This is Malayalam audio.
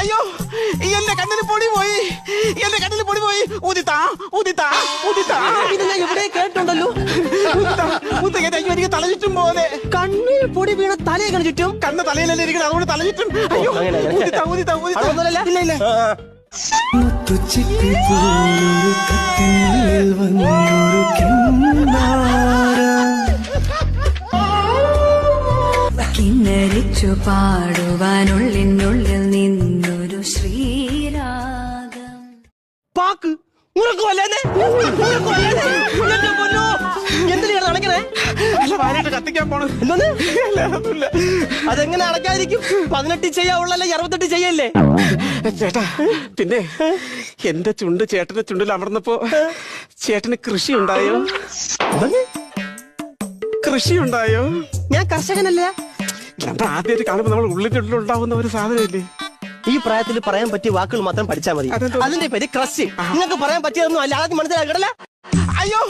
അയ്യോ എന്റെ കണ്ണിന് പൊടി പോയി, എന്റെ കണ്ണിന് പൊടി പോയി. ഉദിത്താ ഉദിത്താ ഉദിത്താ. ഇത് ഞാൻ എവിടെ കേട്ടുണ്ടല്ലോ. എനിക്ക് തല ചുറ്റും പോലെ. കണ്ണിൽ പൊടി വീണ തലയൊക്കെ ചുറ്റും. കണ്ണ് തലയിലല്ലേ ഇരിക്കണം, അതുകൊണ്ട് തല ചുറ്റും. അയ്യോ ഉദിത്താ ഉദിത്താ ഉദിത്താ. ഇല്ല ഇല്ല. കിന്നരിച്ചു പാടുവാനുള്ളിനുള്ളിൽ നിന്നൊരു ശ്രീരാഗം. പാക്ക് എന്തിനാണ് അടയ്ക്കണേ? വാനായിട്ട് കത്തിക്കാൻ പോണു. എന്തോന്ന്? ഒന്നുമില്ല. അതെങ്ങനെ അടയ്ക്കാതിരിക്കും? 18 ചെയ്യാവുള്ളല്ലേ, 68 ചെയ്യല്ലേ? ചേട്ടാ പിന്നെ എന്റെ ചുണ്ട് ചേട്ടന്റെ ചുണ്ടിൽ അമർന്നപ്പോ ചേട്ടന് കൃഷി ഉണ്ടായോ? കൃഷി ഉണ്ടായോ? ഞാൻ കർഷകനല്ലേ. നമ്മൾ ആദ്യമായിട്ട് കാണുമ്പോ നമ്മൾ ഉള്ളിന്റെ ഉള്ളിലുണ്ടാവുന്ന ഒരു സാധനമല്ലേ? ഈ പ്രായത്തിൽ പറയാൻ പറ്റിയ വാക്കുകൾ മാത്രം പഠിച്ചാൽ മതി. അതെന്തോ? അതിന്റെ പേര് ക്രഷ്. നിങ്ങൾക്ക് പറയാൻ പറ്റിയതൊന്നും അല്ല, ആദ്യം മനസ്സിലാക്കണല്ലേ. അയ്യോ